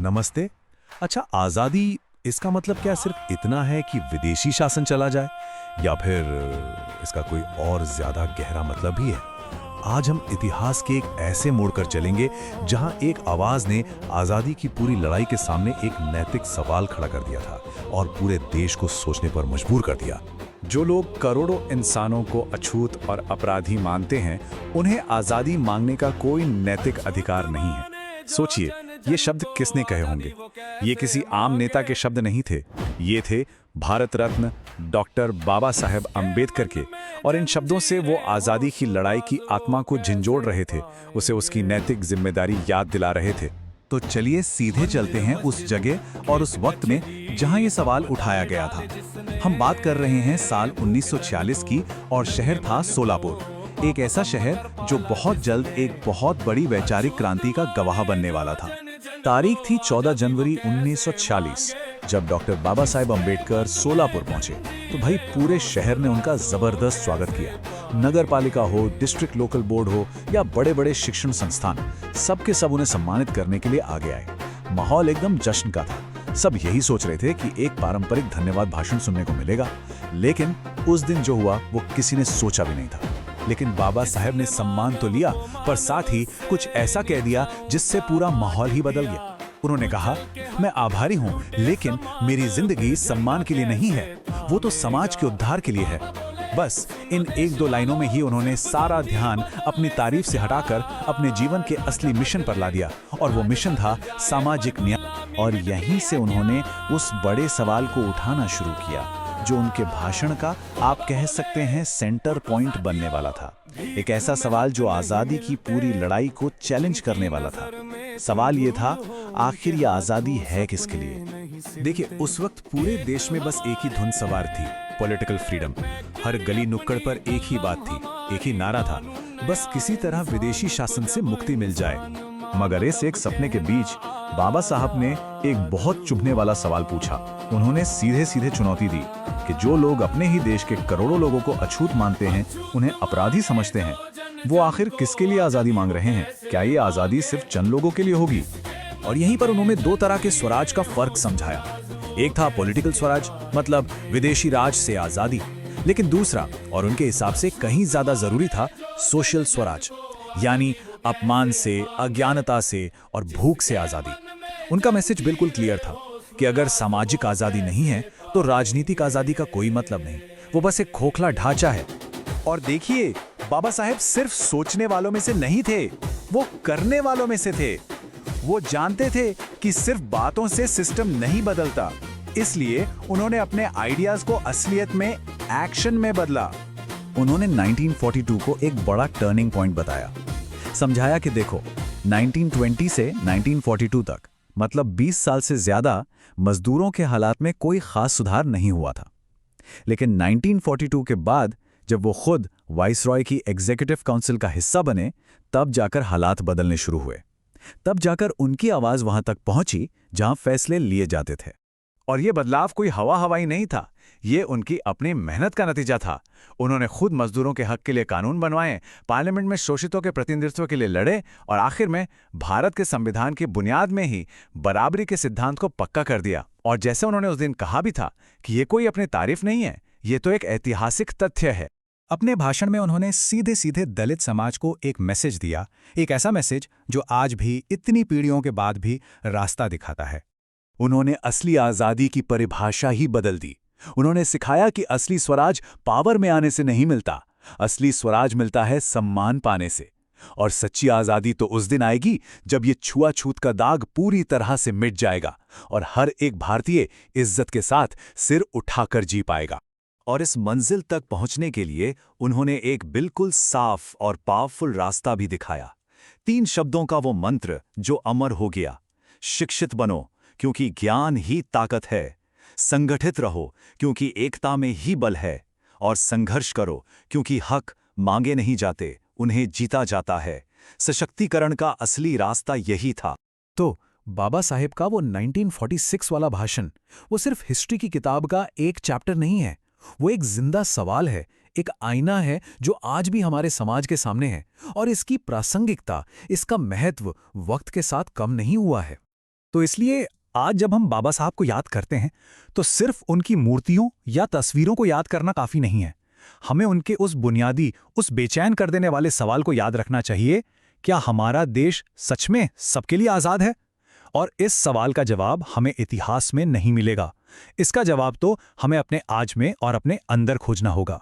नमस्ते। अच्छा, आज़ादी इसका मतलब क्या सिर्फ इतना है कि विदेशी शासन चला जाए, या फिर इसका कोई और ज़्यादा गहरा मतलब भी है? आज हम इतिहास के एक ऐसे मोड़ कर चलेंगे जहां एक आवाज़ ने आज़ादी की पूरी लड़ाई के सामने एक नैतिक सवाल खड़ा कर दिया था और पूरे देश को सोचने पर मजबूर कर दिया। जो लोग करोड़ों इंसानों को अछूत और अपराधी मानते हैं, उन्हें आज़ादी मांगने का कोई नैतिक अधिकार नहीं है। सोचिए, ये शब्द किसने कहे होंगे? ये किसी आम नेता के शब्द नहीं थे। ये थे भारत रत्न डॉक्टर बाबा साहेब अम्बेडकर के। और इन शब्दों से वो आज़ादी की लड़ाई की आत्मा को झंझोड़ रहे थे, उसे उसकी नैतिक जिम्मेदारी याद दिला रहे थे। तो चलिए सीधे चलते हैं उस जगह और उस वक्त में जहां ये सवाल उठाया गया था। हम बात कर रहे हैं साल 1946 की और शहर था सोलापुर। एक ऐसा शहर जो बहुत जल्द एक बहुत बड़ी वैचारिक क्रांति का गवाह बनने वाला था। तारीख थी 14 जनवरी 1946, जब डॉक्टर बाबा साहेब अम्बेडकर सोलापुर पहुंचे तो भाई पूरे शहर ने उनका जबरदस्त स्वागत किया। नगर पालिका हो, डिस्ट्रिक्ट लोकल बोर्ड हो या बड़े बड़े शिक्षण संस्थान, सबके सब उन्हें सम्मानित करने के लिए आगे आए। माहौल एकदम जश्न का था। सब यही सोच रहे थे कि एक पारंपरिक धन्यवाद भाषण सुनने को मिलेगा, लेकिन उस दिन जो हुआ वो किसी ने सोचा भी नहीं था। लेकिन बाबा साहेब ने सम्मान तो लिया, पर साथ ही कुछ ऐसा कह दिया जिससे पूरा माहौल ही बदल गया। उन्होंने कहा, मैं आभारी हूं, लेकिन मेरी जिंदगी सम्मान के लिए नहीं है, वो तो समाज के उद्धार के लिए है। बस इन एक दो लाइनों में ही उन्होंने सारा ध्यान अपनी तारीफ से हटाकर अपने जीवन के असली मिशन पर ला दिया, और वो मिशन था सामाजिक न्याय। और यहीं से उन्होंने उस बड़े सवाल को उठाना शुरू किया जो उनके भाषण का आप कह सकते हैं सेंटर पॉइंट बनने वाला था। एक ऐसा सवाल जो आज़ादी की पूरी लड़ाई को चैलेंज करने वाला था। सवाल ये था, आखिर ये आज़ादी है किसके लिए? देखिए, उस वक्त पूरे देश में बस एक ही धुन सवार थी, पॉलिटिकल फ्रीडम। हर गली नुक्कड़ पर एक ही बात थी, एक ही नारा था, बस किसी तरह विदेशी शासन से मुक्ति मिल जाए। मगर इस एक सपने के बीच बाबा साहब ने एक बहुत चुभने वाला सवाल पूछा। उन्होंने सीधे सीधे चुनौती दी कि जो लोग अपने ही देश के करोड़ों लोगों को अछूत मानते हैं, उन्हें अपराधी समझते हैं, वो आखिर किसके लिए आज़ादी मांग रहे हैं? क्या ये आज़ादी सिर्फ चंद लोगों के लिए होगी? और यहीं पर उन्होंने दो तरह के स्वराज का फर्क समझाया। एक था पॉलिटिकल स्वराज, मतलब विदेशी राज से आज़ादी, लेकिन दूसरा और उनके हिसाब से कहीं ज्यादा जरूरी था सोशल स्वराज, यानी अपमान से, अज्ञानता से और भूख से आज़ादी। उनका मैसेज बिल्कुल क्लियर था कि अगर सामाजिक आज़ादी नहीं है तो राजनीतिक आज़ादी का कोई मतलब नहीं, वो बस एक खोखला ढांचा है। और देखिए, बाबा साहेब सिर्फ सोचने वालों में से नहीं थे, वो करने वालों में से थे। वो जानते थे कि सिर्फ बातों से सिस्टम नहीं बदलता, इसलिए उन्होंने अपने आइडियाज को असलियत में, एक्शन में बदला। उन्होंने 1942 को एक बड़ा टर्निंग पॉइंट बताया। समझाया कि देखो, 1920 से 1942 तक, मतलब 20 साल से ज्यादा, मजदूरों के हालात में कोई खास सुधार नहीं हुआ था। लेकिन 1942 के बाद जब वो खुद वाइसरॉय की एग्जीक्यूटिव काउंसिल का हिस्सा बने, तब जाकर हालात बदलने शुरू हुए। तब जाकर उनकी आवाज वहां तक पहुंची जहां फैसले लिए जाते थे। और ये बदलाव कोई हवा हवाई नहीं था, ये उनकी अपनी मेहनत का नतीजा था। उन्होंने खुद मजदूरों के हक के लिए कानून बनवाए, पार्लियामेंट में शोषितों के प्रतिनिधित्व के लिए लड़े, और आखिर में भारत के संविधान की बुनियाद में ही बराबरी के सिद्धांत को पक्का कर दिया। और जैसे उन्होंने उस दिन कहा भी था कि ये कोई अपनी तारीफ नहीं है, ये तो एक ऐतिहासिक तथ्य है। अपने भाषण में उन्होंने सीधे सीधे दलित समाज को एक मैसेज दिया, एक ऐसा मैसेज जो आज भी इतनी पीढ़ियों के बाद भी रास्ता दिखाता है। उन्होंने असली आज़ादी की परिभाषा ही बदल दी। उन्होंने सिखाया कि असली स्वराज पावर में आने से नहीं मिलता, असली स्वराज मिलता है सम्मान पाने से। और सच्ची आज़ादी तो उस दिन आएगी जब ये छुआछूत का दाग पूरी तरह से मिट जाएगा और हर एक भारतीय इज्जत के साथ सिर उठाकर जी पाएगा। और इस मंजिल तक पहुंचने के लिए उन्होंने एक बिल्कुल साफ और पावरफुल रास्ता भी दिखाया। 3 शब्दों का वो मंत्र जो अमर हो गया: शिक्षित बनो क्योंकि ज्ञान ही ताकत है, संगठित रहो क्योंकि एकता में ही बल है, और संघर्ष करो क्योंकि हक मांगे नहीं जाते, उन्हें जीता जाता है। सशक्तिकरण का असली रास्ता यही था। तो बाबा साहेब का वो 1946 वाला भाषण, वो सिर्फ हिस्ट्री की किताब का एक चैप्टर नहीं है, वो एक जिंदा सवाल है, एक आईना है जो आज भी हमारे समाज के सामने है, और इसकी प्रासंगिकता, इसका महत्व वक्त के साथ कम नहीं हुआ है। तो इसलिए आज जब हम बाबा साहब को याद करते हैं तो सिर्फ उनकी मूर्तियों या तस्वीरों को याद करना काफी नहीं है। हमें उनके उस बुनियादी, उस बेचैन कर देने वाले सवाल को याद रखना चाहिए, क्या हमारा देश सच में सबके लिए आजाद है? और इस सवाल का जवाब हमें इतिहास में नहीं मिलेगा। इसका जवाब तो हमें अपने आज में और अपने अंदर खोजना होगा।